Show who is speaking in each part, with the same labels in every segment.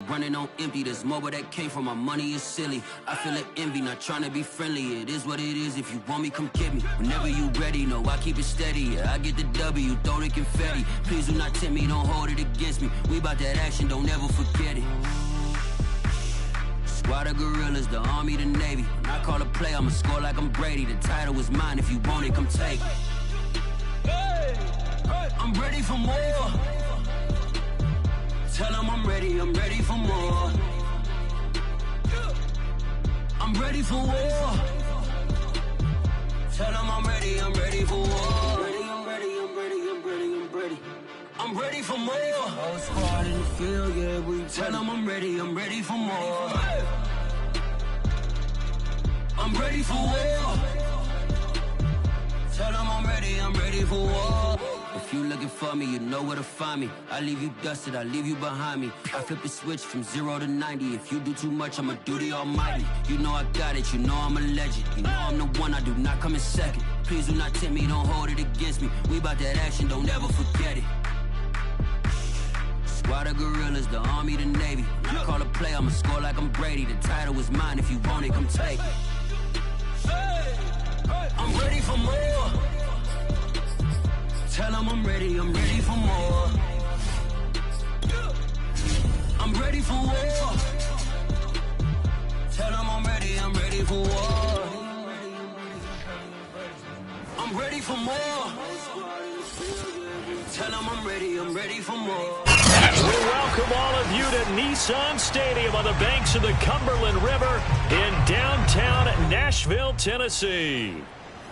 Speaker 1: running on empty. There's more where that came from. My money is silly. I feel like envy, not trying to be friendly. It is what it is. If you want me, come get me. Whenever you ready, no, I keep it steady. Yeah, I get the W, throw the confetti. Please do not tempt me, don't hold it against me. We about that action, don't ever forget it. Squad of gorillas, the army, the navy. When I call a play, I'ma score like I'm Brady. The title is mine. If you want it, come take it. I'm ready for more. Tell them I'm ready for more. I'm ready for war. Tell them I'm ready for war. I'm ready for more. Whole squad in the field, yeah, we tell them I'm ready for more. I'm ready for war. Tell them I'm ready for war. If you looking for me, you know where to find me. I leave you dusted, I leave you behind me. I flip the switch from 0 to 90. If you do too much, I'ma do the almighty. You know I got it, you know I'm a legend. You know I'm the one, I do not come in second. Please do not tempt me, don't hold it against me. We about that action, don't ever forget it. Squad of gorillas, the army, the navy. When I call a play, I'ma score like I'm Brady. The title is mine, if you want it, come take it. I'm ready for more. Tell them I'm ready for more. I'm ready for war. Tell them I'm ready for war. I'm ready for more. Tell them I'm ready for more.
Speaker 2: We welcome all of you to Nissan Stadium on the banks of the Cumberland River in downtown Nashville, Tennessee.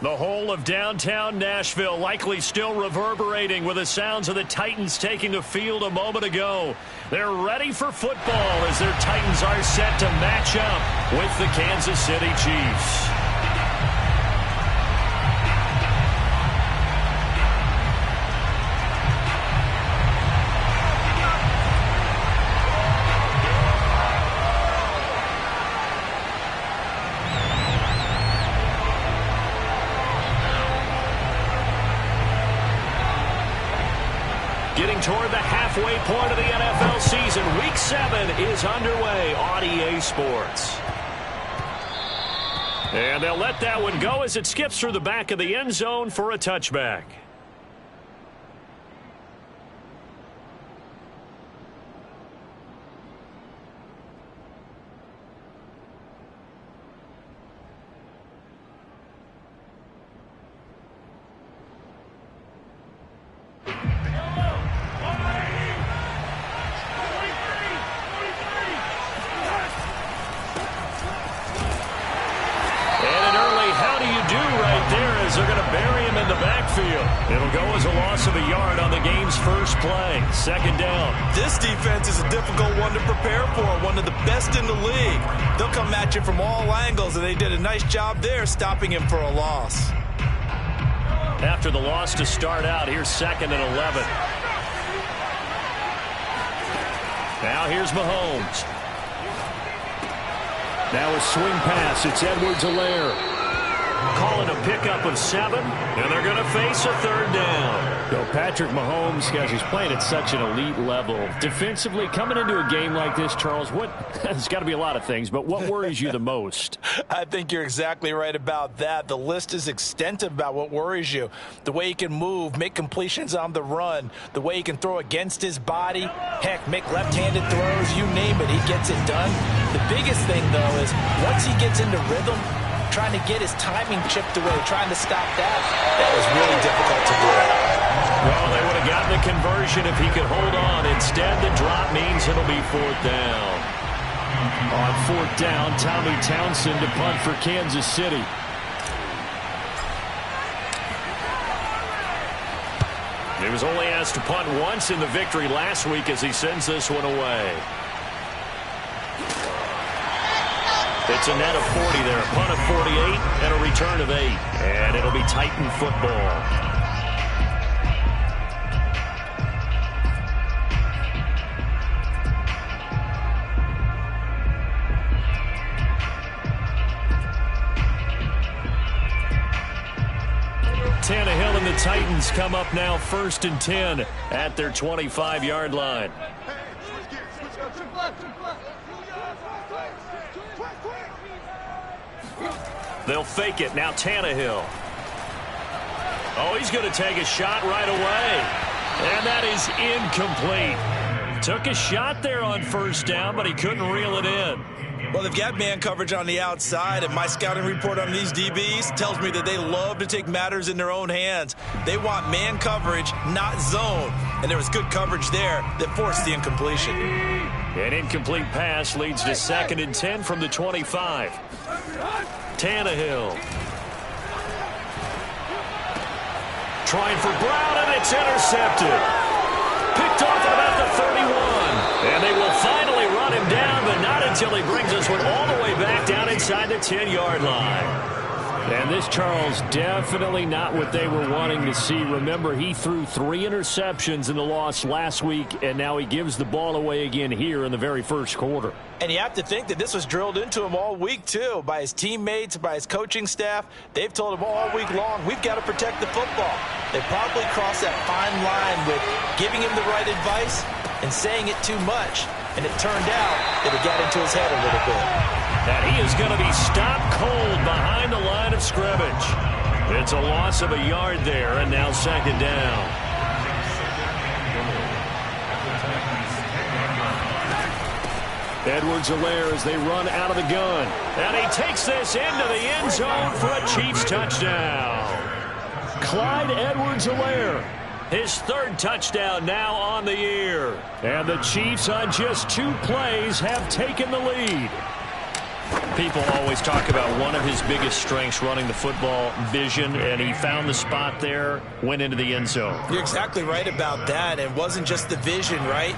Speaker 2: The whole of downtown Nashville likely still reverberating with the sounds of the Titans taking the field a moment ago. They're ready for football as their Titans are set to match up with the Kansas City Chiefs. Getting toward the halfway point of the NFL season. Week 7 is underway on EA Sports. And they'll let that one go as it skips through the back of the end zone for a touchback. It'll go as a loss of a yard on the game's first play. Second down.
Speaker 3: This defense is a difficult one to prepare for, one of the best in the league. They'll come at you from all angles, and they did a nice job there stopping him for a loss.
Speaker 2: After the loss to start out, here's 2nd and 11. Now here's Mahomes. Now a swing pass. It's Edwards-Helaire. Calling a pickup of 7, and they're going to face a 3rd down.
Speaker 4: So Patrick Mahomes, guys, he's playing at such an elite level. Defensively, coming into a game like this, Charles, there's got to be a lot of things, but what worries you the most?
Speaker 3: I think you're exactly right about that. The list is extensive about what worries you. The way he can move, make completions on the run, the way he can throw against his body, heck, make left-handed throws, you name it, he gets it done. The biggest thing, though, is once he gets into rhythm, trying to get his timing chipped away, trying to stop that was really difficult to do.
Speaker 2: Well, they would have gotten the conversion if he could hold on. Instead, the drop means it'll be 4th down.
Speaker 4: On 4th down, Tommy Townsend to punt for Kansas City.
Speaker 2: He was only asked to punt once in the victory last week as he sends this one away. It's a net of 40 there, a punt of 48, and a return of 8. And it'll be Titan football. Tannehill and the Titans come up now 1st and 10 at their 25-yard line. They'll fake it. Now Tannehill. Oh, he's going to take a shot right away. And that is incomplete. Took a shot there on first down, but he couldn't reel it in.
Speaker 3: Well, they've got man coverage on the outside, and my scouting report on these DBs tells me that they love to take matters in their own hands. They want man coverage, not zone. And there was good coverage there that forced the incompletion.
Speaker 2: An incomplete pass leads to 2nd and 10 from the 25. Tannehill. Trying for Brown, and it's intercepted. Picked off at about the 31. And they will finally run him down, but not until he brings us one all the way back down inside the 10-yard line. And this, Charles, definitely not what they were wanting to see. Remember, he threw 3 interceptions in the loss last week, and now he gives the ball away again here in the very first quarter.
Speaker 3: And you have to think that this was drilled into him all week, too, by his teammates, by his coaching staff. They've told him all week long, we've got to protect the football. They probably crossed that fine line with giving him the right advice and saying it too much. And it turned out that it got into his head a little bit.
Speaker 2: And he is going to be stopped cold behind the line of scrimmage. It's a loss of a yard there, and now 2nd down. Edwards-Helaire as they run out of the gun. And he takes this into the end zone for a Chiefs touchdown. Clyde Edwards-Helaire, his 3rd touchdown now on the year. And the Chiefs on just 2 plays have taken the lead. People always talk about one of his biggest strengths running the football, vision, and he found the spot there, went into the end zone.
Speaker 3: You're exactly right about that. It wasn't just the vision, right?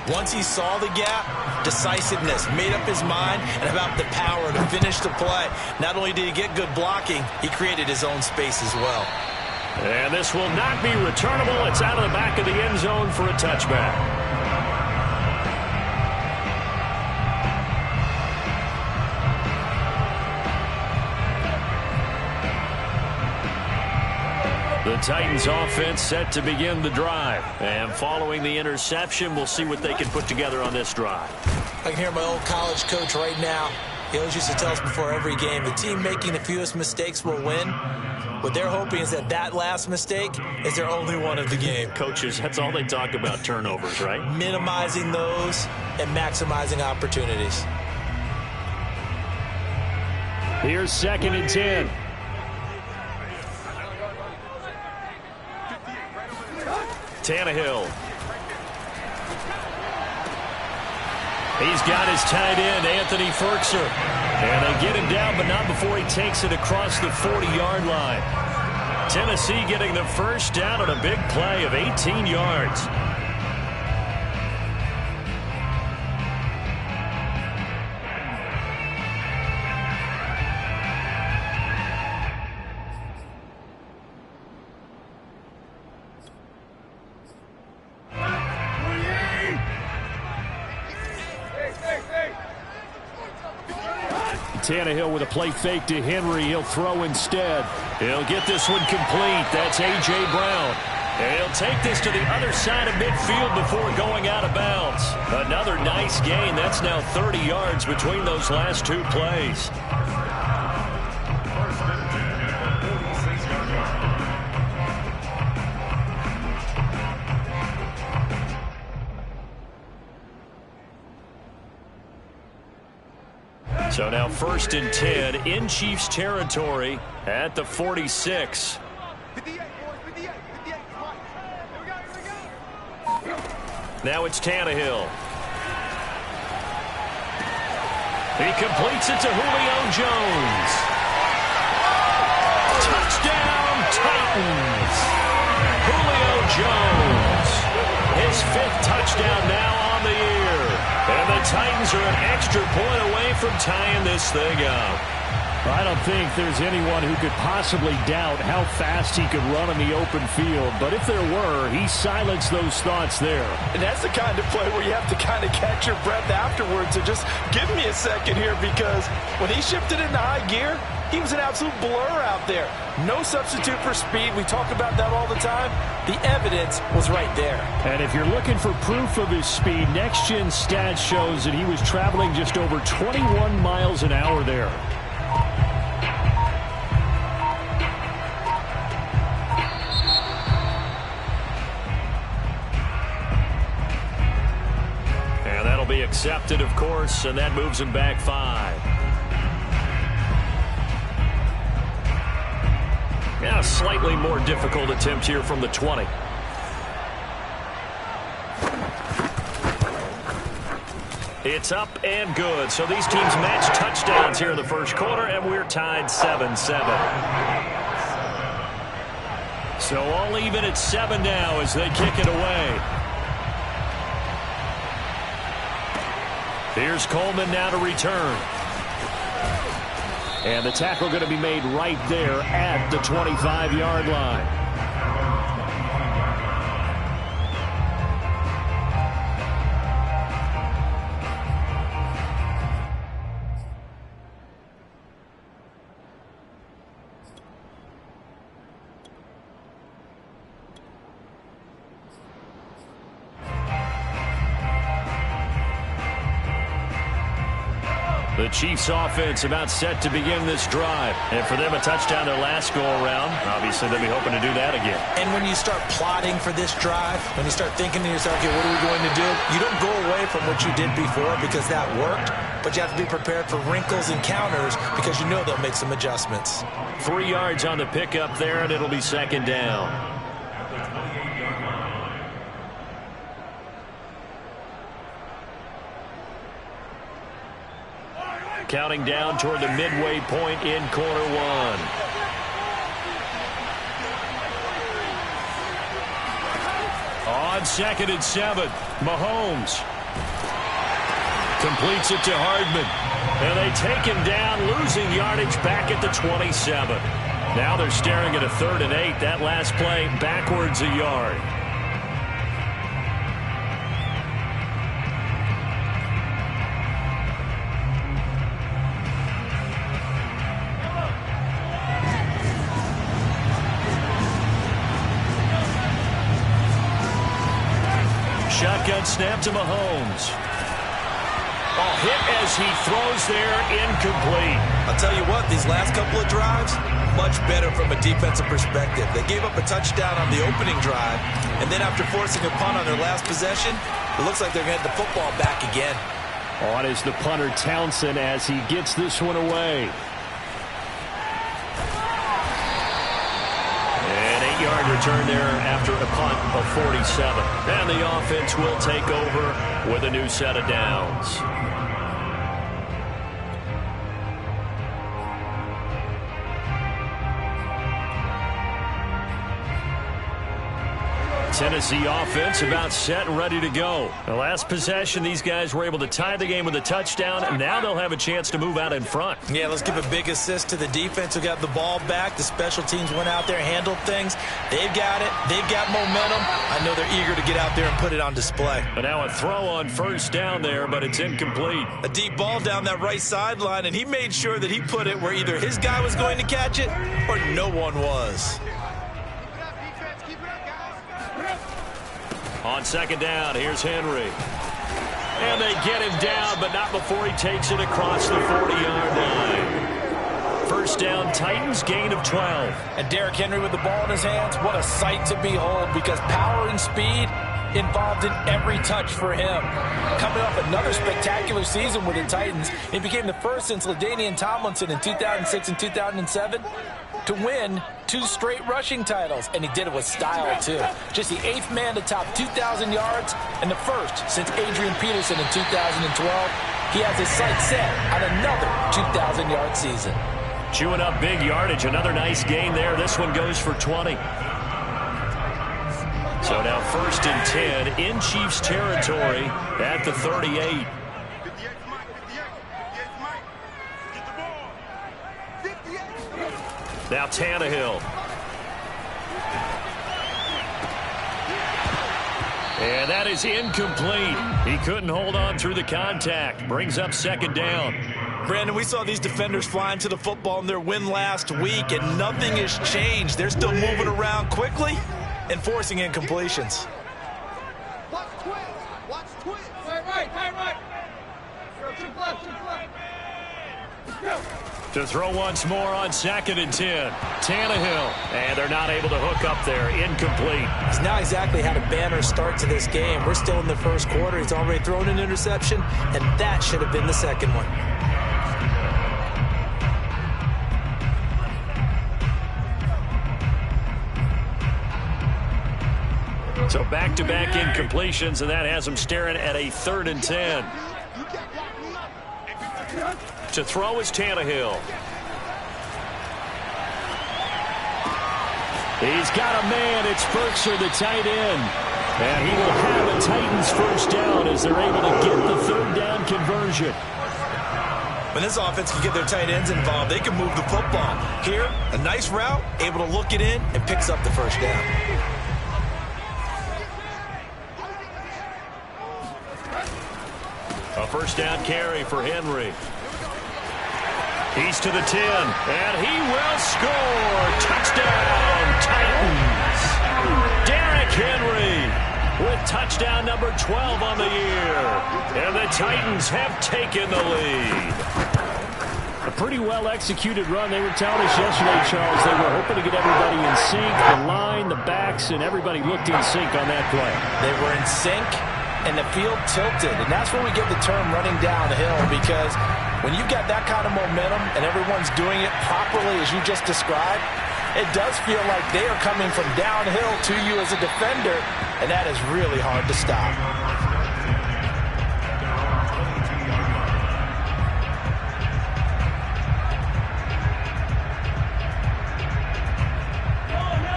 Speaker 3: Once he saw the gap, decisiveness, made up his mind, and about the power to finish the play. Not only did he get good blocking, he created his own space as well.
Speaker 2: And this will not be returnable. It's out of the back of the end zone for a touchback. The Titans offense set to begin the drive. And following the interception, we'll see what they can put together on this drive.
Speaker 3: I can hear my old college coach right now. He always used to tell us before every game, the team making the fewest mistakes will win. What they're hoping is that that last mistake is their only one of the game.
Speaker 2: Coaches, that's all they talk about, turnovers, right?
Speaker 3: Minimizing those and maximizing opportunities.
Speaker 2: Here's 2nd and 10. Tannehill. He's got his tight end, Anthony Ferkser. And they get him down, but not before he takes it across the 40-yard line. Tennessee getting the first down on a big play of 18 yards. Tannehill with a play fake to Henry. He'll throw instead. He'll get this one complete. That's A.J. Brown. And he'll take this to the other side of midfield before going out of bounds. Another nice gain. That's now 30 yards between those last 2 plays. So now 1st and 10 in Chiefs territory at the 46. Now it's Tannehill. He completes it to Julio Jones. Touchdown, Titans. Julio Jones. His 5th touchdown now on the year. And the Titans are an extra point away from tying this thing up.
Speaker 4: I don't think there's anyone who could possibly doubt how fast he could run in the open field. But if there were, he silenced those thoughts there.
Speaker 3: And that's the kind of play where you have to kind of catch your breath afterwards. So just give me a second here, because when he shifted into high gear, he was an absolute blur out there. No substitute for speed. We talk about that all the time. The evidence was right there.
Speaker 4: And if you're looking for proof of his speed, Next Gen Stats shows that he was traveling just over 21 miles an hour there. And that'll be accepted, of course, and that moves him back 5. Yeah, a slightly more difficult attempt here from the 20. It's up and good. So these teams match touchdowns here in the first quarter, and we're tied 7-7. So all even at 7 now as they kick it away. Here's Coleman now to return. And the tackle going to be made right there at the 25-yard line. The Chiefs offense about set to begin this drive. And for them, a touchdown their last go-around. Obviously, they'll be hoping to do that again.
Speaker 3: And when you start plotting for this drive, when you start thinking to yourself, okay, what are we going to do? You don't go away from what you did before because that worked, but you have to be prepared for wrinkles and counters because you know they'll make some adjustments.
Speaker 4: 3 yards on the pickup there, and it'll be second down. Counting down toward the midway point in quarter 1. On 2nd and 7, Mahomes completes it to Hardman. And they take him down, losing yardage back at the 27. Now they're staring at a 3rd and 8. That last play backwards a yard. Shotgun snap to Mahomes. Hit as he throws there, incomplete.
Speaker 3: I'll tell you what, these last couple of drives, much better from a defensive perspective. They gave up a touchdown on the opening drive, and then after forcing a punt on their last possession, it looks like they're going to get the football back again.
Speaker 4: On is the punter Townsend as he gets this one away. Yard return there after a punt of 47. And the offense will take over with a new set of downs. Tennessee offense about set and ready to go. The last possession, these guys were able to tie the game with a touchdown, and now they'll have a chance to move out in front.
Speaker 3: Yeah, let's give a big assist to the defense who got the ball back. The special teams went out there, handled things. They've got it. They've got momentum. I know they're eager to get out there and put it on display.
Speaker 4: But now a throw on 1st down there, but it's incomplete.
Speaker 3: A deep ball down that right sideline, and he made sure that he put it where either his guy was going to catch it or no one was.
Speaker 4: On 2nd down, here's Henry. And they get him down, but not before he takes it across the 40-yard line. 1st down, Titans, gain of 12.
Speaker 3: And Derrick Henry with the ball in his hands, what a sight to behold, because power and speed involved in every touch for him. Coming off another spectacular season with the Titans, he became the first since LaDainian Tomlinson in 2006 and 2007 to win 2 straight rushing titles, and he did it with style too. Just the 8th man to top 2,000 yards and the first since Adrian Peterson in 2012. He has his sights set on another 2,000-yard season.
Speaker 4: Chewing up big yardage, another nice gain there. This one goes for 20. So now 1st and 10 in Chiefs territory at the 38.
Speaker 2: Now Tannehill. And that is incomplete. He couldn't hold on through the contact. Brings up second down.
Speaker 3: Brandon, we saw these defenders flying to the football in their win last week, and nothing has changed. They're still moving around quickly and forcing incompletions.
Speaker 5: Watch twins. Watch twins. Right. Trick left. Go.
Speaker 2: To throw once more on 2nd and 10. Tannehill. And they're not able to hook up there. Incomplete.
Speaker 3: He's not exactly had a banner start to this game. We're still in the first quarter. He's already thrown an interception, and that should have been the second one.
Speaker 2: So back-to-back incompletions, and that has him staring at a 3rd and 10. To throw is Tannehill. He's got a man. It's Firkser, the tight end. And he will have a Titans first down as they're able to get the 3rd down conversion.
Speaker 3: When this offense can get their tight ends involved, they can move the football. Here, a nice route, able to look it in, and picks up the first down.
Speaker 2: A first down carry for Henry. He's to the 10, and he will score. Touchdown, Titans. Derrick Henry with touchdown number 12 on the year. And the Titans have taken the lead. A pretty well-executed run. They were telling us yesterday, Charles, they were hoping to get everybody in sync. The line, the backs, and everybody looked in sync on that play.
Speaker 3: They were in sync, and the field tilted. And that's where we get the term running downhill, because when you've got that kind of momentum and everyone's doing it properly as you just described, it does feel like they are coming from downhill to you as a defender, and that is really hard to stop.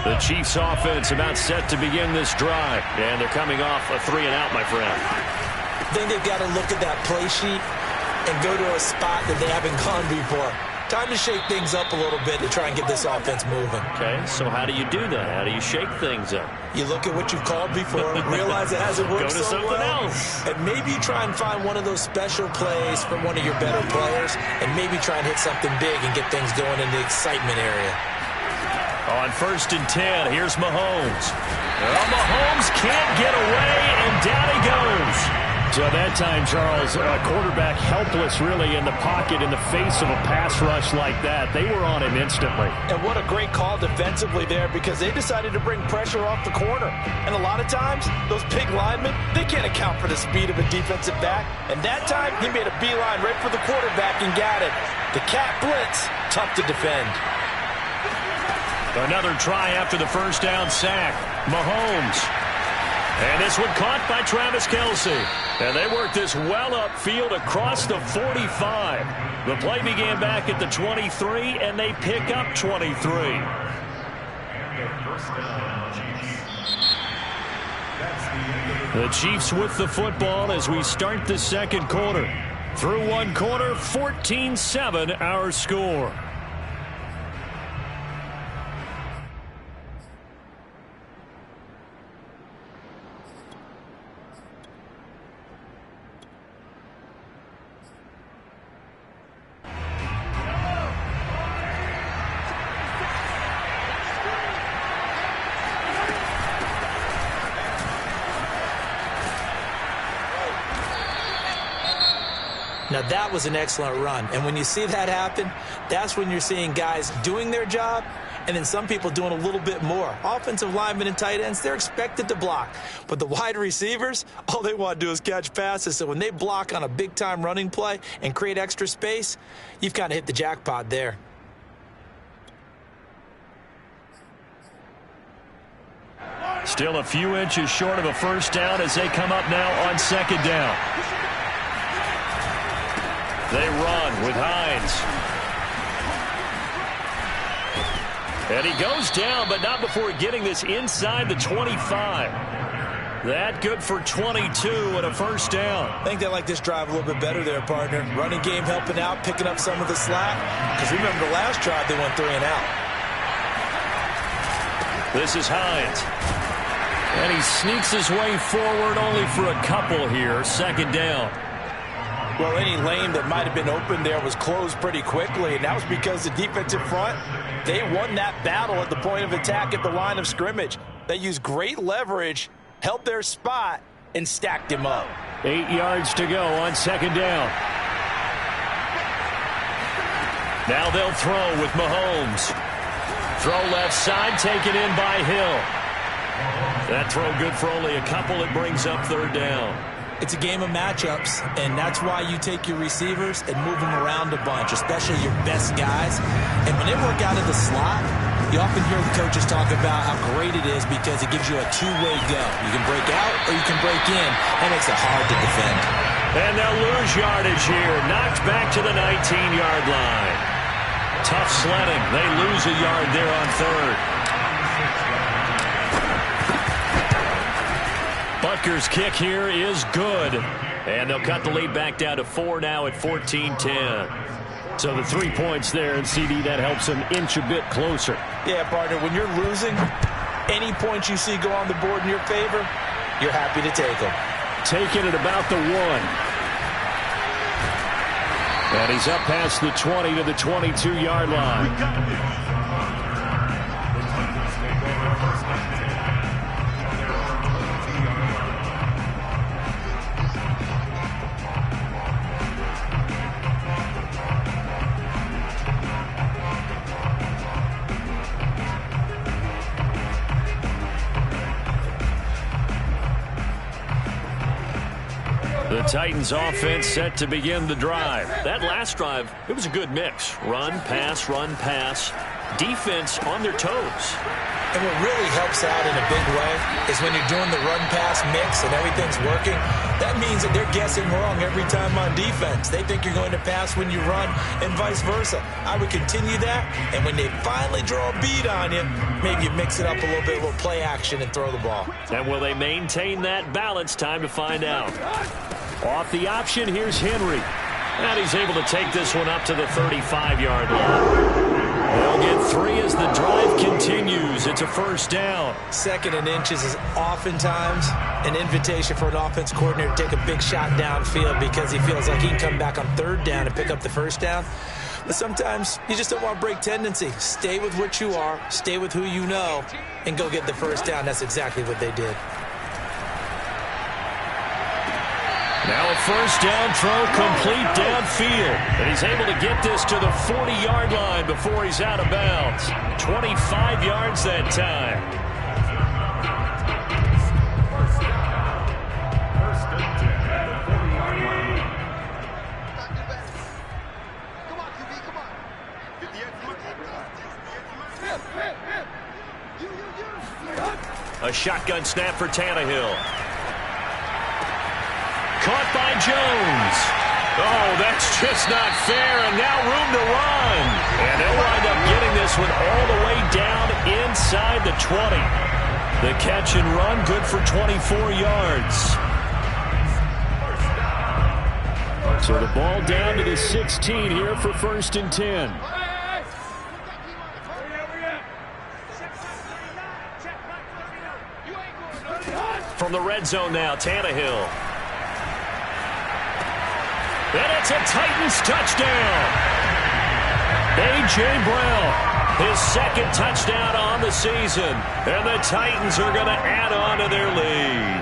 Speaker 2: The Chiefs offense about set to begin this drive, and they're coming off a 3-and-out, my friend.
Speaker 3: I think they've got to look at that play sheet and go to a spot that they haven't gone before. Time to shake things up a little bit to try and get this offense moving.
Speaker 2: Okay, so how do you do that? How do you shake things up?
Speaker 3: You look at what you've called before, realize it hasn't worked
Speaker 2: Go to
Speaker 3: so
Speaker 2: something
Speaker 3: well,
Speaker 2: else.
Speaker 3: and maybe try and find one of those special plays from one of your better players, and maybe try and hit something big and get things going in the excitement area.
Speaker 2: On 1st and 10, here's Mahomes. Well, Mahomes can't get away, and down he goes. So that time, Charles, quarterback helpless really in the pocket in the face of a pass rush like that. They were on him instantly.
Speaker 3: And what a great call defensively there, because they decided to bring pressure off the corner. And a lot of times, those big linemen, they can't account for the speed of a defensive back. And that time, he made a beeline right for the quarterback and got it. The cat blitz, tough to defend.
Speaker 2: Another try after the first down sack. Mahomes. And this one caught by Travis Kelce. And they work this well upfield across the 45. The play began back at the 23, and they pick up 23. The Chiefs with the football as we start the second quarter. Through one quarter, 14-7 our score.
Speaker 3: Now, that was an excellent run. And when you see that happen, that's when you're seeing guys doing their job and then some people doing a little bit more. Offensive linemen and tight ends, they're expected to block. But the wide receivers, all they want to do is catch passes. So when they block on a big-time running play and create extra space, you've kind of hit the jackpot there.
Speaker 2: Still a few inches short of a first down as they come up now on second down. They run with Hines. And he goes down, but not before getting this inside the 25. That good for 22 and a first down.
Speaker 3: I think they like this drive a little bit better there, partner. Running game helping out, picking up some of the slack. Because remember the last drive, they went 3-and-out.
Speaker 2: This is Hines. And he sneaks his way forward only for a couple here. Second down.
Speaker 3: Well, any lane that might have been open there was closed pretty quickly, and that was because the defensive front, they won that battle at the point of attack at the line of scrimmage. They used great leverage, held their spot, and stacked him up.
Speaker 2: 8 yards to go on second down. Now they'll throw with Mahomes. Throw left side, taken in by Hill. That throw good for only a couple. It brings up third down.
Speaker 3: It's a game of matchups, and that's why you take your receivers and move them around a bunch, especially your best guys. And when they work out of the slot, you often hear the coaches talk about how great it is because it gives you a two-way go. You can break out or you can break in. That makes it hard to defend.
Speaker 2: And they'll lose yardage here. Knocked back to the 19-yard line. Tough sledding. They lose a yard there on third. Butker's kick here is good. And they'll cut the lead back down to 4 now at 14-10. So the 3 points there, and CD, that helps them inch a bit closer.
Speaker 3: Yeah, partner, when you're losing, any points you see go on the board in your favor, you're happy to take them.
Speaker 2: Taking it about the 1. And he's up past the 20 to the 22-yard line. The Titans offense set to begin the drive. That last drive, it was a good mix. Run, pass, defense on their toes.
Speaker 3: And what really helps out in a big way is when you're doing the run-pass mix and everything's working, that means that they're guessing wrong every time on defense. They think you're going to pass when you run and vice versa. I would continue that, and when they finally draw a beat on you, maybe you mix it up a little play action and throw the ball.
Speaker 2: And will they maintain that balance? Time to find out. Off the option, here's Henry. And he's able to take this one up to the 35-yard line. They'll get 3 as the drive continues. It's a first down. 2nd and inches is oftentimes an invitation for an offense coordinator to take a big shot downfield because he feels like he can come back on 3rd down and pick up the first down. But sometimes you just don't want to break tendency. Stay with what you are, stay with who you know, and go get the first down. That's exactly what they did. Now a first down throw complete downfield. And he's able to get this to the 40-yard line before he's out of bounds. 25 yards that time. A shotgun snap for Tannehill. Caught by Jones. Oh, that's just not fair, and now room to run. And they'll wind up getting this one all the way down inside the 20. The catch and run, good for 24 yards. So the ball down to the 16 here for 1st and 10. From the red zone now, Tannehill. And it's a Titans touchdown. A.J. Brown, his 2nd touchdown on the season. And the Titans are going to add on to their lead.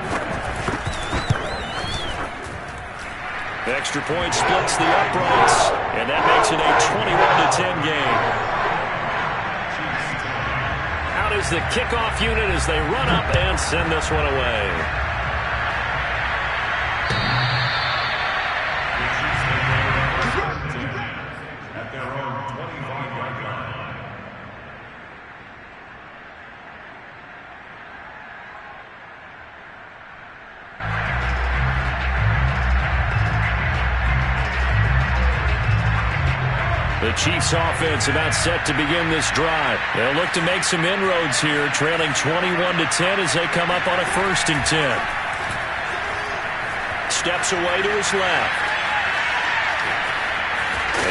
Speaker 2: The extra point splits the uprights, and that makes it a 21-10 game. Out is the kickoff unit as they run up and send this one away. The Chiefs offense about set to begin this drive. They'll look to make some inroads here, trailing 21-10 as they come up on a 1st and 10. Steps away to his left.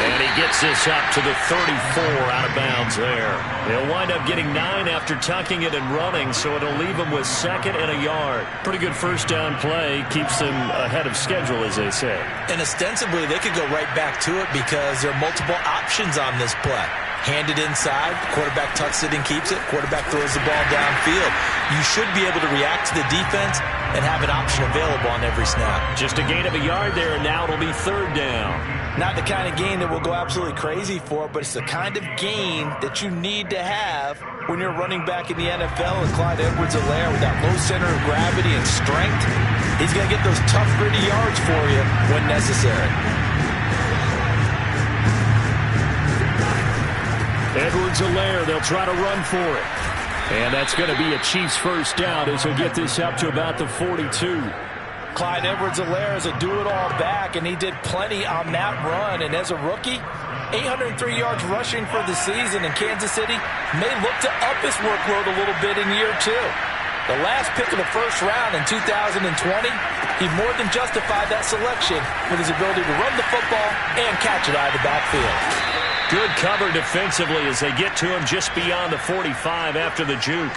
Speaker 2: And he gets this up to the 34 out of bounds there. He'll wind up getting 9 after tucking it and running, so it'll leave him with 2nd and a yard. Pretty good first down play. Keeps them ahead of schedule, as they say.
Speaker 3: And ostensibly, they could go right back to it because there are multiple options on this play. Handed inside, quarterback tucks it and keeps it, quarterback throws the ball downfield. You should be able to react to the defense and have an option available on every snap.
Speaker 2: Just a gain of a yard there, and now it'll be 3rd down.
Speaker 3: Not the kind of gain that we'll go absolutely crazy for, but it's the kind of gain that you need to have when you're running back in the NFL. And Clyde Edwards-Helaire, with that low center of gravity and strength, he's going to get those tough, gritty yards for you when necessary.
Speaker 2: Edwards-Helaire, they'll try to run for it. And that's going to be a Chiefs first down as he'll get this up to about the 42.
Speaker 3: Clyde Edwards-Helaire is a do-it-all back, and he did plenty on that run. And as a rookie, 803 yards rushing for the season, and Kansas City may look to up his workload a little bit in year 2. The last pick of the first round in 2020, he more than justified that selection with his ability to run the football and catch it out of the backfield.
Speaker 2: Good cover defensively as they get to him just beyond the 45 after the juke.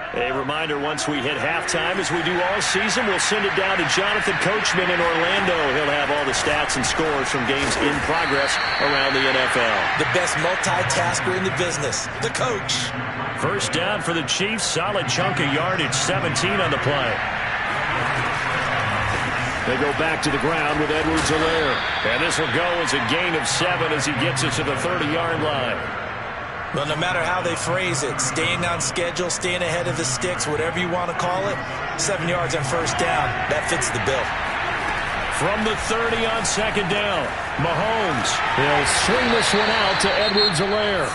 Speaker 2: A reminder, once we hit halftime, as we do all season, we'll send it down to Jonathan Coachman in Orlando. He'll have all the stats and scores from games in progress around the NFL.
Speaker 3: The best multitasker in the business, the coach.
Speaker 2: First down for the Chiefs. Solid chunk of yardage, 17 on the play. They go back to the ground with Edwards-Helaire. And this will go as a gain of 7 as he gets it to the 30-yard line.
Speaker 3: Well, no matter how they phrase it, staying on schedule, staying ahead of the sticks, whatever you want to call it, 7 yards on first down, that fits the bill.
Speaker 2: From the 30 on 2nd down, Mahomes. He'll swing this one out to Edwards-Helaire.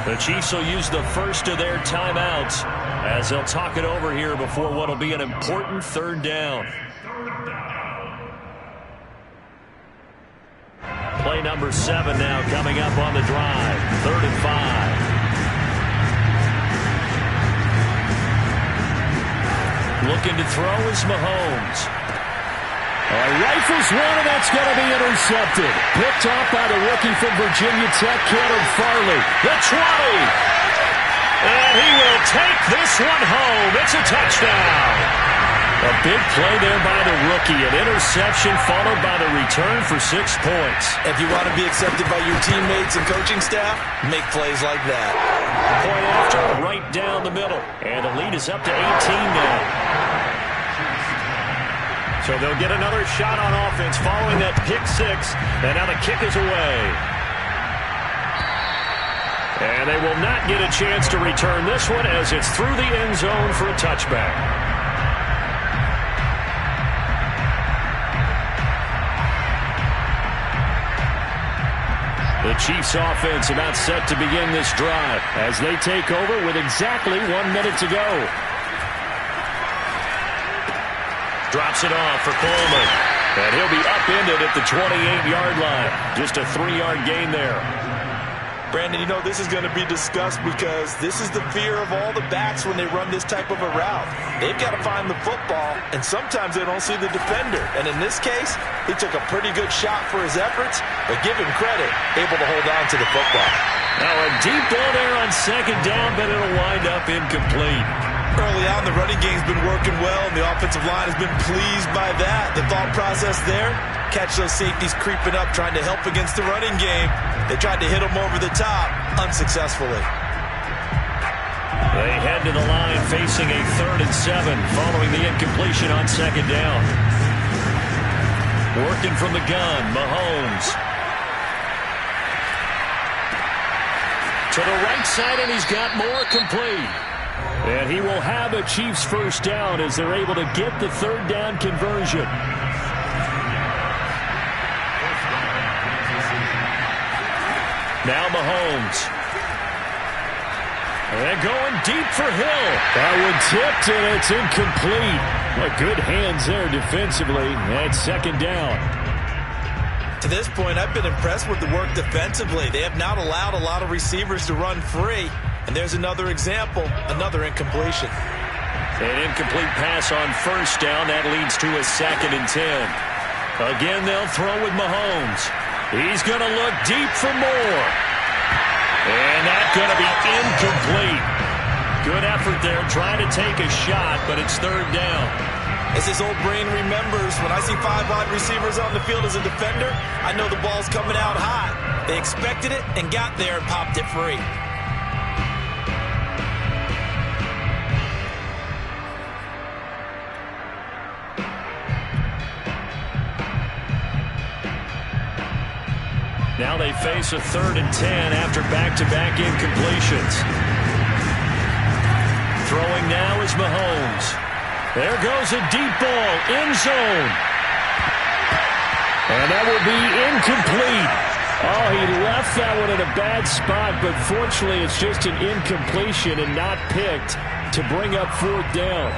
Speaker 2: The Chiefs will use the first of their timeouts as they'll talk it over here before what will be an important 3rd down. Play number 7 now coming up on the drive. 3rd and 5. Looking to throw is Mahomes. Rifles one, and that's going to be intercepted. Picked off by the rookie from Virginia Tech, Caleb Farley. The 20. And he will take this one home. It's a touchdown. A big play there by the rookie. An interception followed by the return for 6 points.
Speaker 3: If you want to be accepted by your teammates and coaching staff, make plays like that.
Speaker 2: Point after, right down the middle. And the lead is up to 18 now. So they'll get another shot on offense following that pick 6. And now the kick is away. And they will not get a chance to return this one as it's through the end zone for a touchback. The Chiefs offense about set to begin this drive as they take over with exactly 1 minute to go. Drops it off for Coleman. And he'll be upended at the 28-yard line. Just a 3-yard gain there.
Speaker 3: Brandon, you know, this is going to be discussed because this is the fear of all the backs when they run this type of a route. They've got to find the football, and sometimes they don't see the defender. And in this case, he took a pretty good shot for his efforts, but give him credit, able to hold on to the football.
Speaker 2: Now a deep ball there on 2nd down, but it'll wind up incomplete.
Speaker 3: Early on, the running game's been working well, and the offensive line has been pleased by that. The thought process there, catch those safeties creeping up, trying to help against the running game. They tried to hit them over the top, unsuccessfully.
Speaker 2: They head to the line facing a 3rd and 7 following the incompletion on 2nd down. Working from the gun, Mahomes. To the right side, and he's got more complete. And he will have a Chiefs first down as they're able to get the 3rd down conversion. Now Mahomes. And going deep for Hill. That one tipped, and it's incomplete. Well, good hands there defensively. And 2nd down.
Speaker 3: To this point, I've been impressed with the work defensively. They have not allowed a lot of receivers to run free. And there's another example, another incompletion.
Speaker 2: An incomplete pass on first down. That leads to a 2nd and 10. Again, they'll throw with Mahomes. He's going to look deep for more. And that's going to be incomplete. Good effort there, trying to take a shot, but it's 3rd down.
Speaker 3: As his old brain remembers, when I see 5 wide receivers on the field as a defender, I know the ball's coming out high. They expected it and got there and popped it free.
Speaker 2: Now they face a 3rd and 10 after back-to-back incompletions. Throwing now is Mahomes. There goes a deep ball, end zone. And that will be incomplete. Oh, he left that one in a bad spot, but fortunately it's just an incompletion and not picked to bring up 4th down.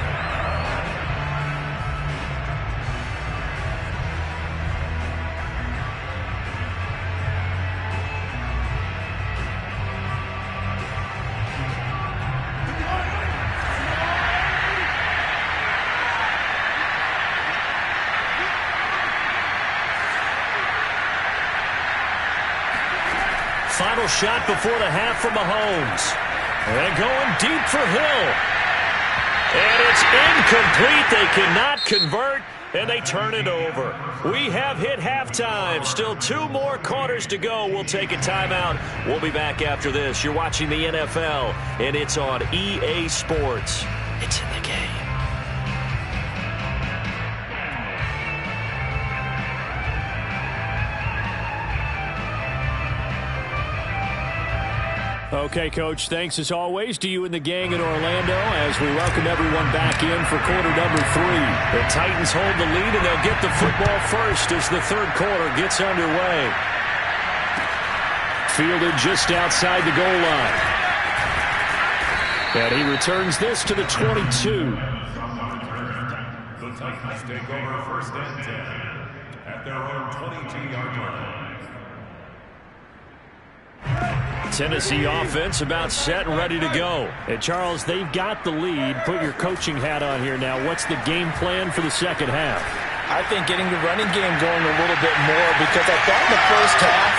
Speaker 2: Final shot before the half from Mahomes. They're going deep for Hill. And it's incomplete. They cannot convert, and they turn it over. We have hit halftime. Still 2 more quarters to go. We'll take a timeout. We'll be back after this. You're watching the NFL, and it's on EA Sports. It's in the game. Okay, Coach, thanks as always to you and the gang in Orlando as we welcome everyone back in for quarter number 3. The Titans hold the lead, and they'll get the football first as the 3rd quarter gets underway. Fielded just outside the goal line. And he returns this to the 22.
Speaker 6: The Titans take over 1st and 10 at their own 22-yard line.
Speaker 2: Tennessee offense about set and ready to go. And Charles, they've got the lead. Put your coaching hat on here now. What's the game plan for the 2nd half?
Speaker 3: I think getting the running game going a little bit more, because I thought in the first half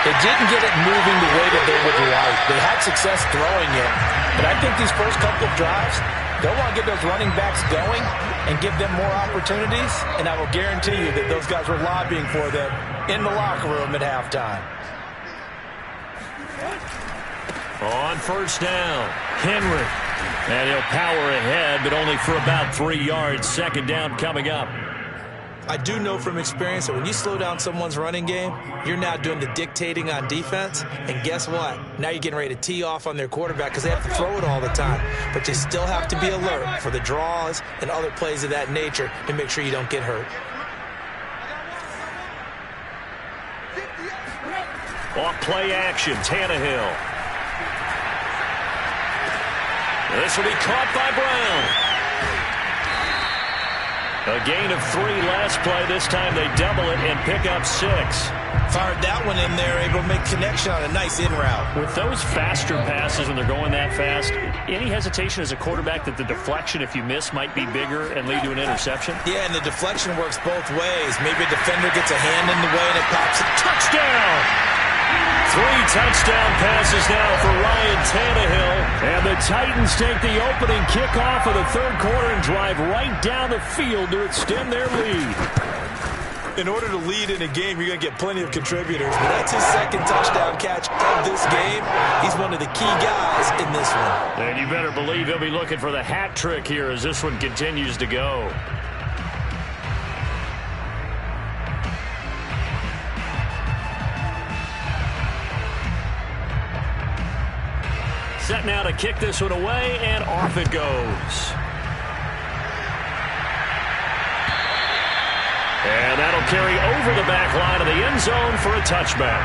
Speaker 3: they didn't get it moving the way that they would like. They had success throwing it. But I think these first couple of drives, they'll want to get those running backs going and give them more opportunities. And I will guarantee you that those guys were lobbying for them in the locker room at halftime.
Speaker 2: On first down, Henry. And he'll power ahead, but only for about 3 yards. 2nd down coming up.
Speaker 3: I do know from experience that when you slow down someone's running game, you're now doing the dictating on defense. And guess what? Now you're getting ready to tee off on their quarterback because they have to throw it all the time. But you still have to be alert for the draws and other plays of that nature to make sure you don't get hurt.
Speaker 2: Off play action, Tannehill. This will be caught by Brown. A gain of 3 last play. This time they double it and pick up 6.
Speaker 3: Fired that one in there, able to make connection on a nice in route.
Speaker 2: With those faster passes when they're going that fast, any hesitation as a quarterback that the deflection, if you miss, might be bigger and lead to an interception?
Speaker 3: Yeah, and the deflection works both ways. Maybe a defender gets a hand in the way and it pops it.
Speaker 2: Touchdown! 3 touchdown passes now for Ryan Tannehill. And the Titans take the opening kickoff of the 3rd quarter and drive right down the field to extend their lead.
Speaker 3: In order to lead in a game, you're going to get plenty of contributors. But that's his 2nd touchdown catch of this game. He's one of the key guys in this one.
Speaker 2: And you better believe he'll be looking for the hat trick here as this one continues to go. Set now to kick this one away, and off it goes. And that'll carry over the back line of the end zone for a touchback.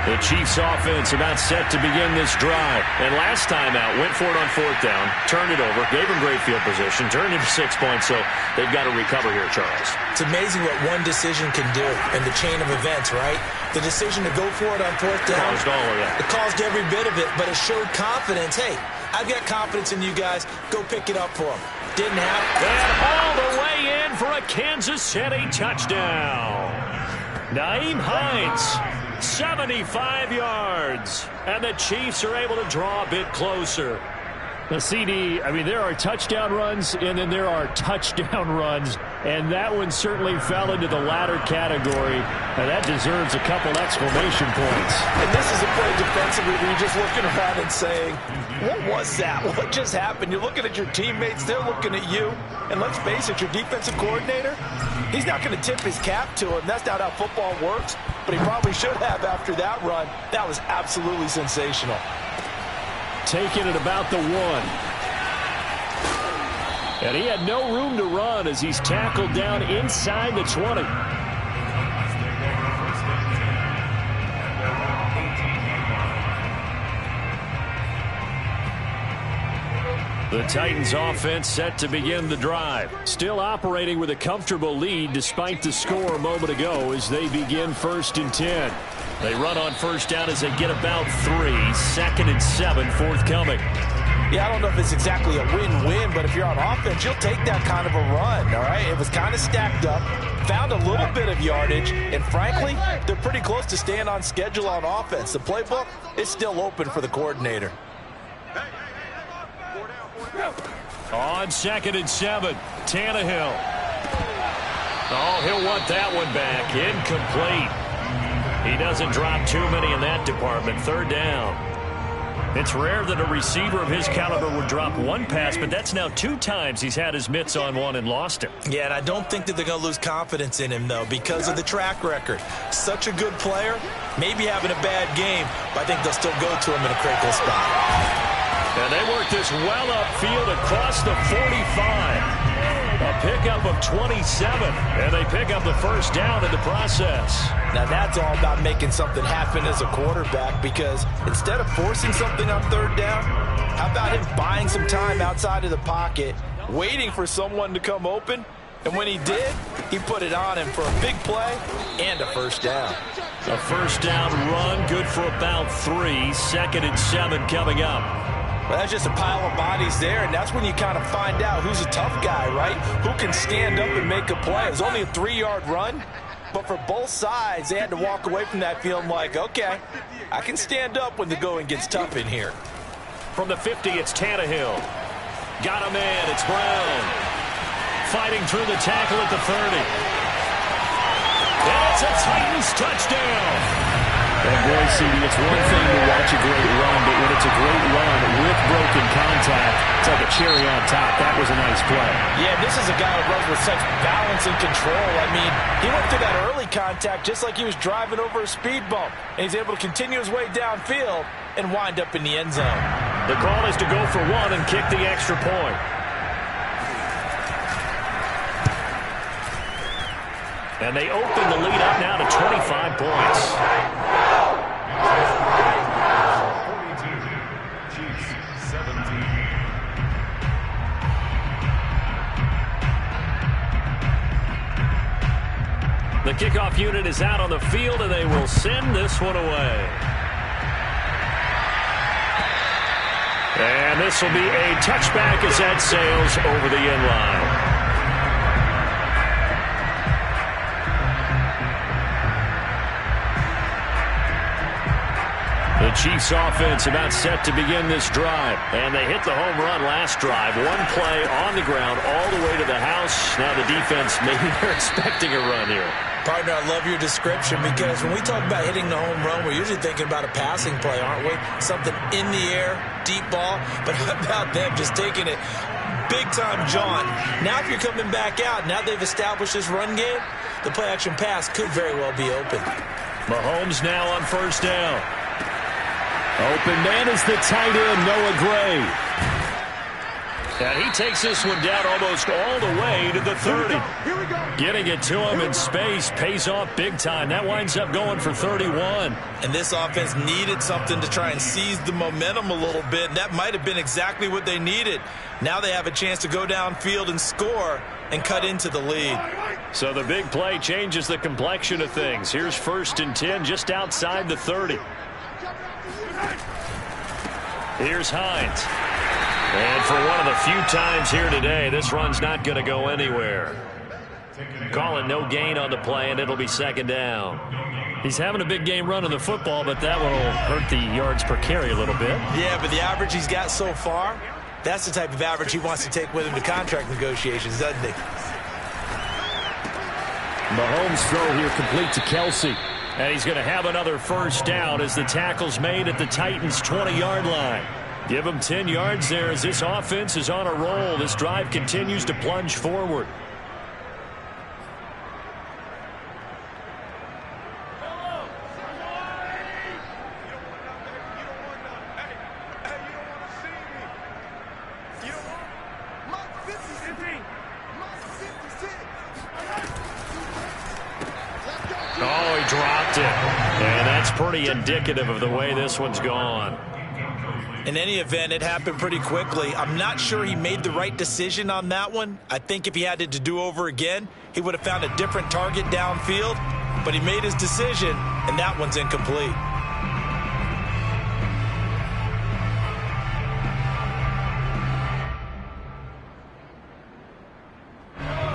Speaker 2: The Chiefs offense about set to begin this drive. And last time out, went for it on 4th down, turned it over, gave them great field position, turned into 6 points, so they've got to recover here, Charles.
Speaker 3: It's amazing what one decision can do in the chain of events, right? The decision to go for it on 4th down,
Speaker 2: Caused all of that.
Speaker 3: it caused every bit of it, but it showed confidence. Hey, I've got confidence in you guys. Go pick it up for them. Didn't happen.
Speaker 2: And all the way in for a Kansas City touchdown. Nyheim Hines, 75 yards. And the Chiefs are able to draw a bit closer. The CD, I mean, there are touchdown runs, and then there are touchdown runs. And that one certainly fell into the latter category. And that deserves a couple exclamation points.
Speaker 3: And this is a play defensively where you're just looking around and saying, what was that? What just happened? You're looking at your teammates. They're looking at you. And let's face it, your defensive coordinator, he's not going to tip his cap to him. That's not how football works. But he probably should have after that run. That was absolutely sensational.
Speaker 2: Taking it about the 1. And he had no room to run as he's tackled down inside the 20. The Titans offense set to begin the drive. Still operating with a comfortable lead despite the score a moment ago as they begin 1st and 10. They run on 1st down as they get about 3. 2nd and 7 forthcoming.
Speaker 3: Yeah, I don't know if it's exactly a win-win, but if you're on offense, you'll take that kind of a run, all right? It was kind of stacked up, found a little bit of yardage, and frankly, they're pretty close to staying on schedule on offense. The playbook is still open for the coordinator.
Speaker 2: On 2nd and 7, Tannehill. Oh, he'll want that one back. Incomplete. He doesn't drop too many in that department. 3rd down. It's rare that a receiver of his caliber would drop one pass, but that's now 2 times he's had his mitts on one and lost it.
Speaker 3: Yeah, and I don't think that they're going to lose confidence in him, though, because of the track record. Such a good player, maybe having a bad game, but I think they'll still go to him in a critical spot.
Speaker 2: And they work this well upfield across the 45. A pickup of 27, and they pick up the 1st down in the process.
Speaker 3: Now that's all about making something happen as a quarterback, because instead of forcing something on 3rd down, how about him buying some time outside of the pocket, waiting for someone to come open, and when he did, he put it on him for a big play and a 1st down.
Speaker 2: A 1st down run, good for about 3. 2nd and 7 coming up.
Speaker 3: Well, that's just a pile of bodies there, and that's when you kind of find out who's a tough guy, right? Who can stand up and make a play. It was only a 3-yard run, but for both sides, they had to walk away from that feeling like, okay, I can stand up when the going gets tough in here.
Speaker 2: From the 50, it's Tannehill. Got a man, it's Brown. Fighting through the tackle at the 30. And it's a Titans touchdown.
Speaker 4: And boy, CD, it's one thing to watch a great run, but when it's a great run with broken contact, it's like a cherry on top. That was a nice play.
Speaker 3: Yeah, this is a guy who runs with such balance and control. I mean, he went through that early contact just like he was driving over a speed bump. And he's able to continue his way downfield and wind up in the end zone.
Speaker 2: The call is to go for 1 and kick the extra point. And they open the lead up now to 25 points.
Speaker 6: 42, Chiefs 17.
Speaker 2: The kickoff unit is out on the field, and they will send this one away. And this will be a touchback as that sails over the end line. The Chiefs offense about set to begin this drive. And they hit the home run last drive. 1 play on the ground all the way to the house. Now the defense, maybe they're expecting a run here.
Speaker 3: Partner, I love your description, because when we talk about hitting the home run, we're usually thinking about a passing play, aren't we? Something in the air, deep ball. But how about them just taking it big-time John? Now if you're coming back out, now they've established this run game, the play-action pass could very well be open.
Speaker 2: Mahomes now on 1st down. Open man is the tight end, Noah Gray. And he takes this one down almost all the way to the 30.
Speaker 5: Here we go.
Speaker 2: Getting it to him in space pays off big time. That winds up going for 31.
Speaker 3: And this offense needed something to try and seize the momentum a little bit, and that might have been exactly what they needed. Now they have a chance to go downfield and score and cut into the lead.
Speaker 2: So the big play changes the complexion of things. Here's 1st and 10 just outside the 30. Here's Hines. And for one of the few times here today, this run's not going to go anywhere. Calling no gain on the play, and it'll be 2nd down. He's having a big game running the football, but that one will hurt the yards per carry a little bit.
Speaker 3: Yeah, but the average he's got so far, that's the type of average he wants to take with him to contract negotiations, doesn't he?
Speaker 2: Mahomes' throw here complete to Kelsey. And he's going to have another 1st down as the tackle's made at the Titans' 20-yard line. Give him 10 yards there as this offense is on a roll. This drive continues to plunge forward. Oh, he dropped it. And that's pretty indicative of the way this one's gone.
Speaker 3: In any event, it happened pretty quickly. I'm not sure he made the right decision on that one. I think if he had it to do over again, he would have found a different target downfield. But he made his decision, and that one's incomplete.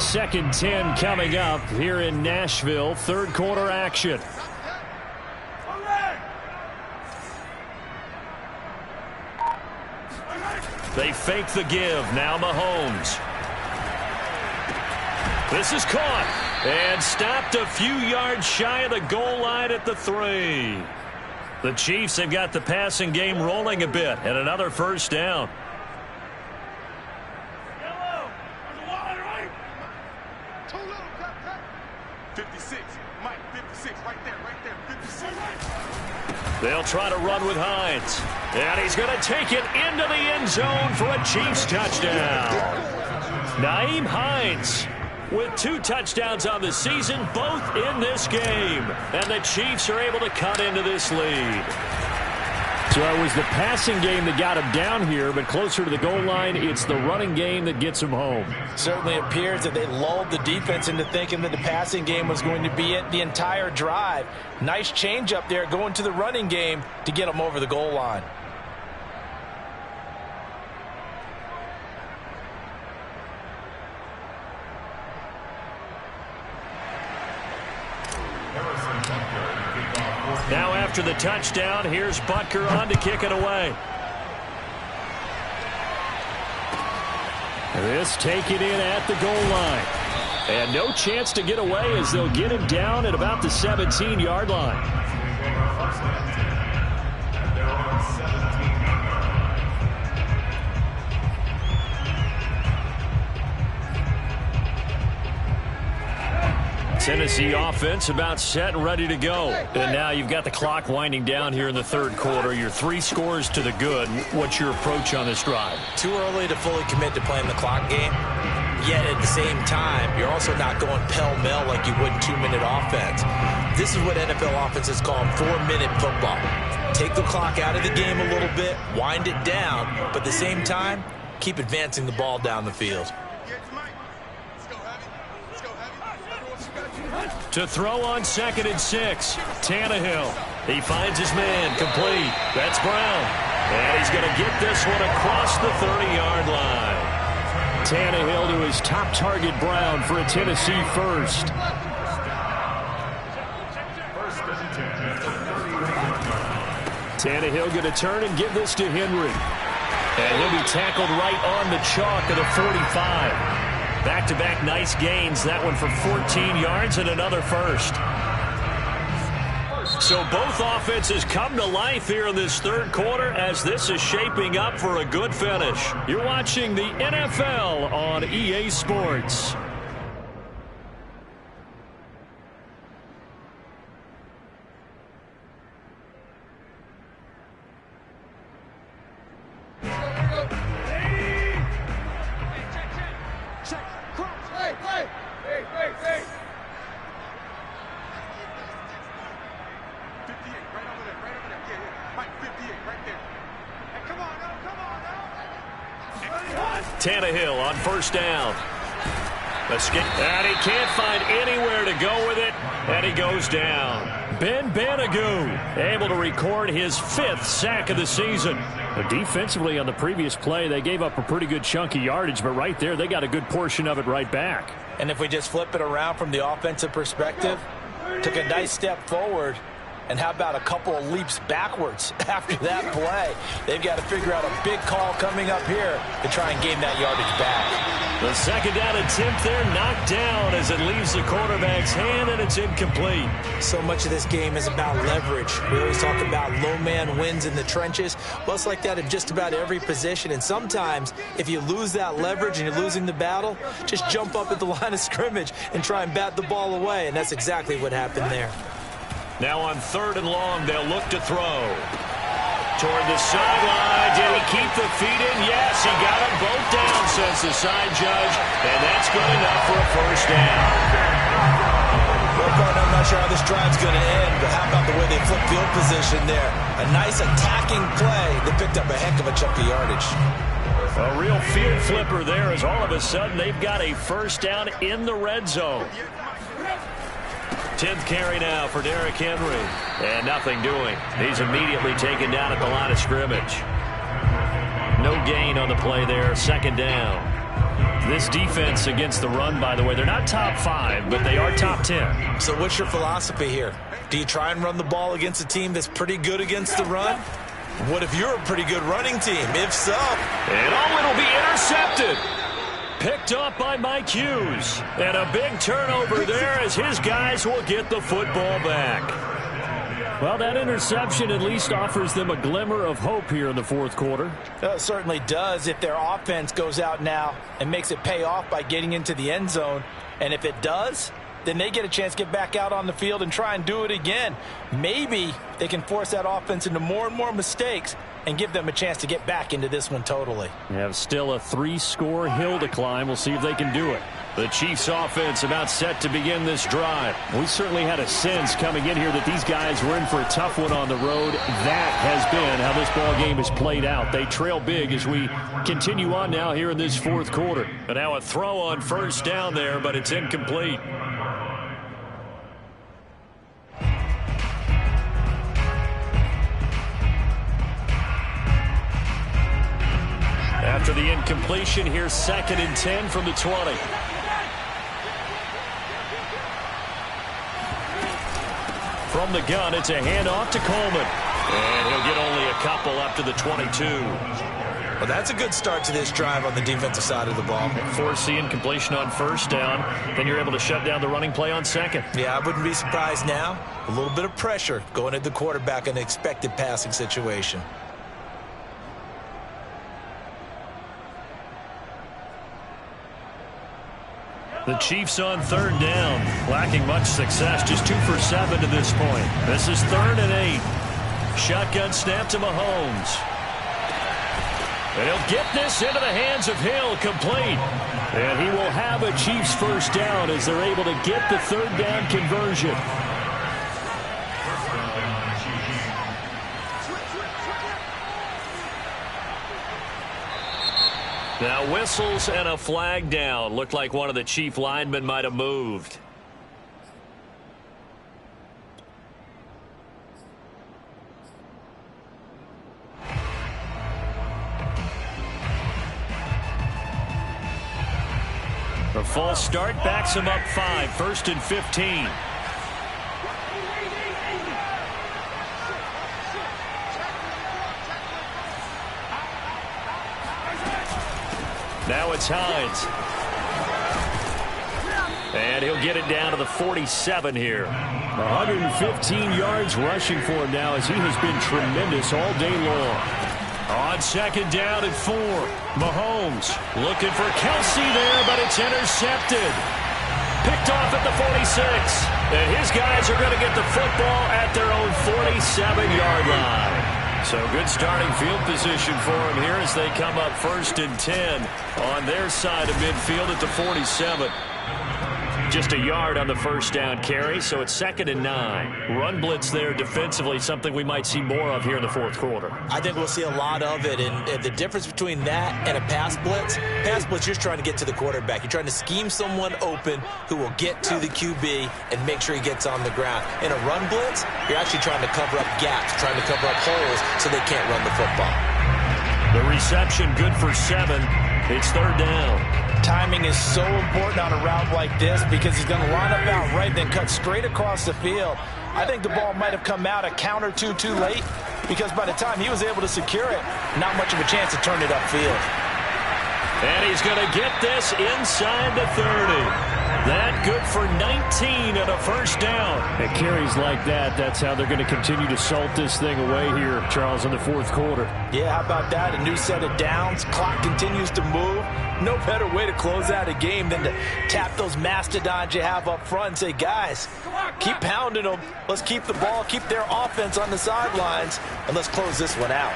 Speaker 2: Second 10 coming up here in Nashville. 3rd quarter action. They fake the give. Now Mahomes. This is caught and stopped a few yards shy of the goal line at the 3. The Chiefs have got the passing game rolling a bit, and another 1st down. They'll try to run with Hines. And he's going to take it into the end zone for a Chiefs touchdown. Nyheim Hines with 2 touchdowns on the season, both in this game. And the Chiefs are able to cut into this lead. So it was the passing game that got him down here, but closer to the goal line, it's the running game that gets him home.
Speaker 3: Certainly appears that they lulled the defense into thinking that the passing game was going to be it the entire drive. Nice change up there going to the running game to get them over the goal line.
Speaker 2: Now after the touchdown, here's Butker on to kick it away. This taken in at the goal line. And no chance to get away as they'll get him down at about the 17-yard line. Tennessee offense about set and ready to go. And now you've got the clock winding down here in the 3rd quarter. You're 3 scores to the good. What's your approach on this drive?
Speaker 3: Too early to fully commit to playing the clock game. Yet at the same time, you're also not going pell-mell like you would in 2-minute offense. This is what NFL offenses call 4-minute football. Take the clock out of the game a little bit, wind it down, but at the same time, keep advancing the ball down the field.
Speaker 2: To throw on 2nd and 6. Tannehill. He finds his man complete. That's Brown. And he's going to get this one across the 30-yard line. Tannehill to his top target, Brown, for a Tennessee 1st. Tannehill going to turn and give this to Henry. And he'll be tackled right on the chalk of the 45. Back-to-back nice gains. That one for 14 yards and another 1st. So both offenses come to life here in this 3rd quarter as this is shaping up for a good finish. You're watching the NFL on EA Sports. Tannehill on first down. And he can't find anywhere to go with it, and he goes down. Ben Banagou able to record his 5th sack of the season. Defensively on the previous play, they gave up a pretty good chunk of yardage, but right there, they got a good portion of it right back.
Speaker 3: And if we just flip it around from the offensive perspective, took a nice step forward, and how about a couple of leaps backwards after that play? They've got to figure out a big call coming up here to try and gain that yardage back.
Speaker 2: The second down attempt there knocked down as it leaves the quarterback's hand, and it's incomplete.
Speaker 3: So much of this game is about leverage. We always talk about low man wins in the trenches. Well, it's like that in just about every position. And sometimes, if you lose that leverage and you're losing the battle, just jump up at the line of scrimmage and try and bat the ball away. And that's exactly what happened there.
Speaker 2: Now on 3rd and long, they'll look to throw. Toward the sideline. Did he keep the feet in? Yes, he got them both down, says the side judge. And that's good enough for a first down.
Speaker 3: Well, partner, I'm not sure how this drive's going to end, but how about the way they flip field position there? A nice attacking play that picked up a heck of a chunk of yardage.
Speaker 2: A real field flipper there as all of a sudden they've got a first down in the red zone. 10th carry now for Derrick Henry. And nothing doing. He's immediately taken down at the line of scrimmage. No gain on the play there. 2nd down. This defense against the run, by the way, they're not top 5, but they are top 10.
Speaker 3: So what's your philosophy here? Do you try and run the ball against a team that's pretty good against the run? What if you're a pretty good running team? If so.
Speaker 2: And it'll be intercepted. Picked up by Mike Hughes. And a big turnover there as his guys will get the football back. Well, that interception at least offers them a glimmer of hope here in the 4th quarter.
Speaker 3: It certainly does if their offense goes out now and makes it pay off by getting into the end zone. And if it does, then they get a chance to get back out on the field and try and do it again. Maybe they can force that offense into more and more mistakes and give them a chance to get back into this one totally.
Speaker 2: They have still a 3-score hill to climb. We'll see if they can do it. The Chiefs offense about set to begin this drive. We certainly had a sense coming in here that these guys were in for a tough one on the road. That has been how this ball game has played out. They trail big as we continue on now here in this 4th quarter. But now a throw on first down there, but it's incomplete. After the incompletion, here's 2nd and 10 from the 20. From the gun, it's a handoff to Coleman. And he'll get only a couple up to the 22.
Speaker 3: Well, that's a good start to this drive on the defensive side of the ball.
Speaker 2: Force the incompletion on first down. Then you're able to shut down the running play on 2nd.
Speaker 3: Yeah, I wouldn't be surprised now. A little bit of pressure going at the quarterback in an expected passing situation.
Speaker 2: The Chiefs on 3rd down, lacking much success, just 2 for 7 to this point. This is 3rd and 8. Shotgun snap to Mahomes. And he'll get this into the hands of Hill, complete. And he will have a Chiefs first down as they're able to get the 3rd down conversion. Now whistles and a flag down. Looked like one of the Chief linemen might have moved. The false start backs him up 5. 1st and 15. Now it's Hines. And he'll get it down to the 47 here. 115 yards rushing for him now as he has been tremendous all day long. On 2nd down and 4. Mahomes looking for Kelsey there, but it's intercepted. Picked off at the 46. And his guys are going to get the football at their own 47-yard line. So good starting field position for him here as they come up 1st and 10 on their side of midfield at the 47. just a yard on the first down carry, so it's 2nd and 9. Run blitz there defensively, something we might see more of here in the fourth quarter.
Speaker 3: I think we'll see a lot of it, and the difference between that and a pass blitz, you're trying to get to the quarterback. You're trying to scheme someone open who will get to the QB and make sure he gets on the ground. In a run blitz, you're actually trying to cover up gaps, trying to cover up holes so they can't run the football.
Speaker 2: The reception good for 7. It's 3rd down.
Speaker 3: Timing is so important on a route like this because he's going to line up out right, then cut straight across the field. I think the ball might have come out a count or two too late because by the time he was able to secure it, not much of a chance to turn it upfield.
Speaker 2: And he's going to get this inside the 30. That good for 19 and a first down. And carries like that, that's how they're going to continue to salt this thing away here, Charles, in the fourth quarter.
Speaker 3: Yeah, how about that? A new set of downs. Clock continues to move. No better way to close out a game than to tap those mastodons you have up front and say, guys, keep pounding them. Let's keep the ball, keep their offense on the sidelines, and let's close this one out.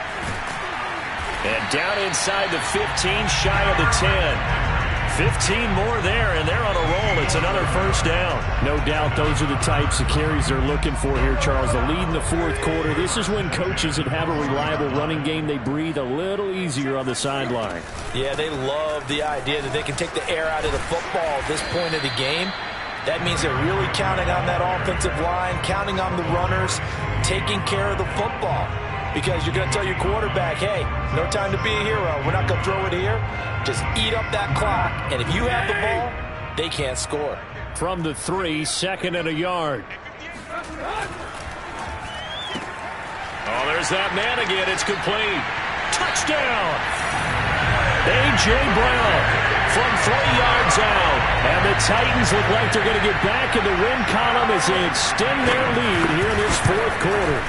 Speaker 2: And down inside the 15, shy of the 10. 15 more there, and they're on a roll. It's another first down. No doubt those are the types of carries they're looking for here, Charles. The lead in the fourth quarter. This is when coaches that have a reliable running game, they breathe a little easier on the sideline.
Speaker 3: Yeah, they love the idea that they can take the air out of the football at this point of the game. That means they're really counting on that offensive line, counting on the runners, taking care of the football. Because you're going to tell your quarterback, hey, no time to be a hero. We're not going to throw it here. Just eat up that clock. And if you have the ball, they can't score.
Speaker 2: From the 3, 2nd and a yard. Oh, there's that man again. It's complete. Touchdown. A.J. Brown from 3 yards out. And the Titans look like they're going to get back in the win column as they extend their lead here in this fourth quarter.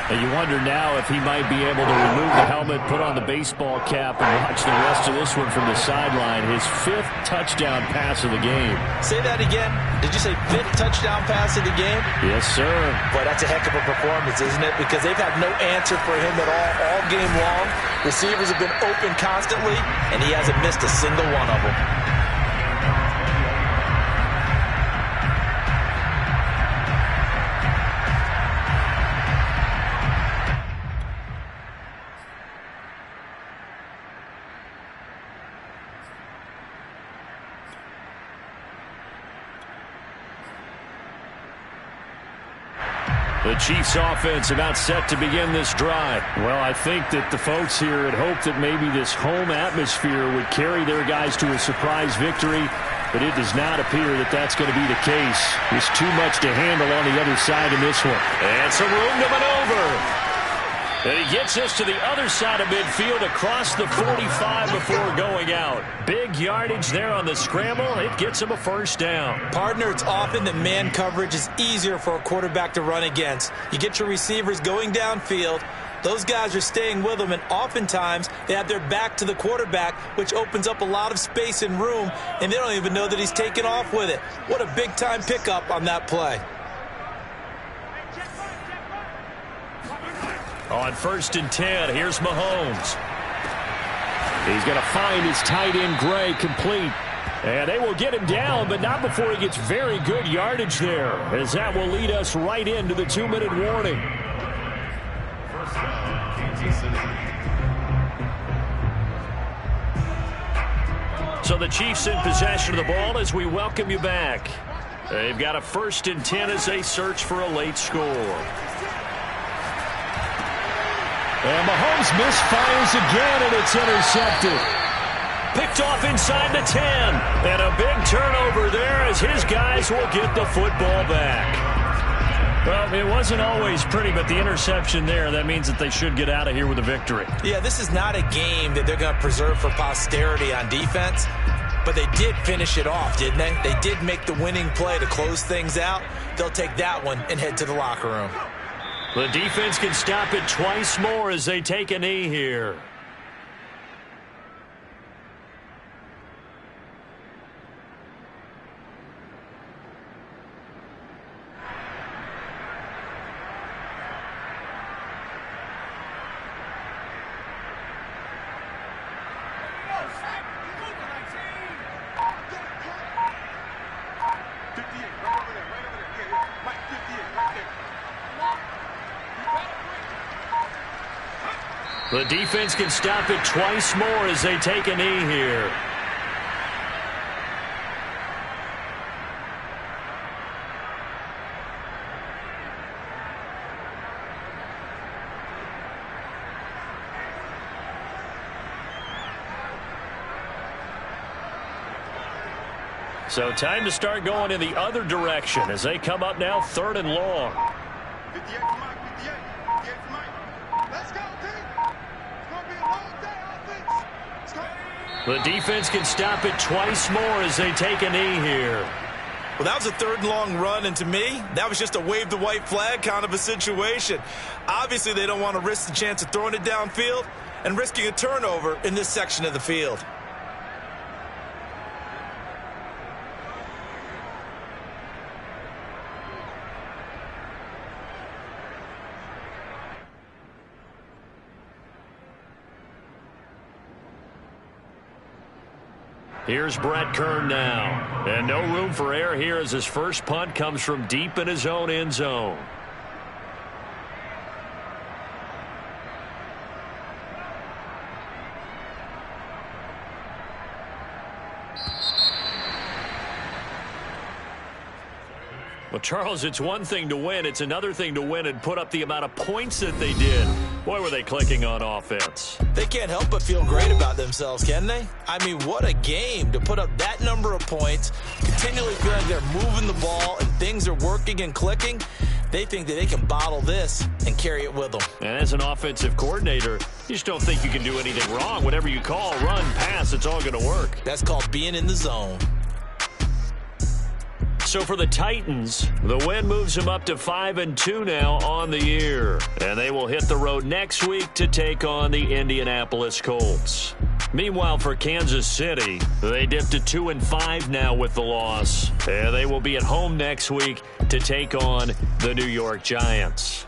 Speaker 2: And you wonder now if he might be able to remove the helmet, put on the baseball cap, and watch the rest of this one from the sideline. His 5th touchdown pass of the game.
Speaker 3: Say that again. Did you say 5th touchdown pass of the game?
Speaker 2: Yes, sir.
Speaker 3: Boy, that's a heck of a performance, isn't it? Because they've had no answer for him at all game long. Receivers have been open constantly, and he hasn't missed a single one of them.
Speaker 2: The Chiefs offense about set to begin this drive. Well, I think that the folks here had hoped that maybe this home atmosphere would carry their guys to a surprise victory, but it does not appear that that's going to be the case. There's too much to handle on the other side in this one. And some room to maneuver. And he gets us to the other side of midfield across the 45 before going out. Big yardage there on the scramble. It gets him a first down.
Speaker 3: Partner, it's often that man coverage is easier for a quarterback to run against. You get your receivers going downfield. Those guys are staying with them, and oftentimes they have their back to the quarterback, which opens up a lot of space and room, and they don't even know that he's taken off with it. What a big-time pickup on that play.
Speaker 2: On 1st and 10, here's Mahomes. He's going to find his tight end, Gray, complete. And they will get him down, but not before he gets very good yardage there, as that will lead us right into the 2-minute warning.
Speaker 6: First down, Kansas City.
Speaker 2: So the Chiefs in possession of the ball as we welcome you back. They've got a 1st and 10 as they search for a late score. And Mahomes misfires again, and it's intercepted. Picked off inside the 10. And a big turnover there as his guys will get the football back. Well, it wasn't always pretty, but the interception there, that means that they should get out of here with a victory.
Speaker 3: Yeah, this is not a game that they're going to preserve for posterity on defense, but they did finish it off, didn't they? They did make the winning play to close things out. They'll take that one and head to the locker room.
Speaker 2: The defense can stop it twice more as they take a knee here. The defense can stop it twice more as they take a knee here. So time to start going in the other direction as they come up now 3rd and long.
Speaker 5: 58 for Mike, 58 for Mike. Let's go, team. It's going to be a long day, offense. Let's go.
Speaker 2: The defense can stop it twice more as they take a knee here.
Speaker 3: Well, that was a 3rd and long run, and to me, that was just a wave the white flag kind of a situation. Obviously, they don't want to risk the chance of throwing it downfield and risking a turnover in this section of the field.
Speaker 2: Here's Brett Kern now. And no room for error here as his first punt comes from deep in his own end zone. Well, Charles, it's one thing to win. It's another thing to win and put up the amount of points that they did. Boy, were they clicking on offense.
Speaker 3: They can't help but feel great about themselves, can they? I mean, what a game to put up that number of points, continually feel like they're moving the ball and things are working and clicking. They think that they can bottle this and carry it with them.
Speaker 2: And as an offensive coordinator, you just don't think you can do anything wrong. Whatever you call, run, pass, it's all going to work.
Speaker 3: That's called being in the zone.
Speaker 2: So for the Titans, the win moves them up to 5-2 now on the year. And they will hit the road next week to take on the Indianapolis Colts. Meanwhile, for Kansas City, they dipped to 2-5 now with the loss. And they will be at home next week to take on the New York Giants.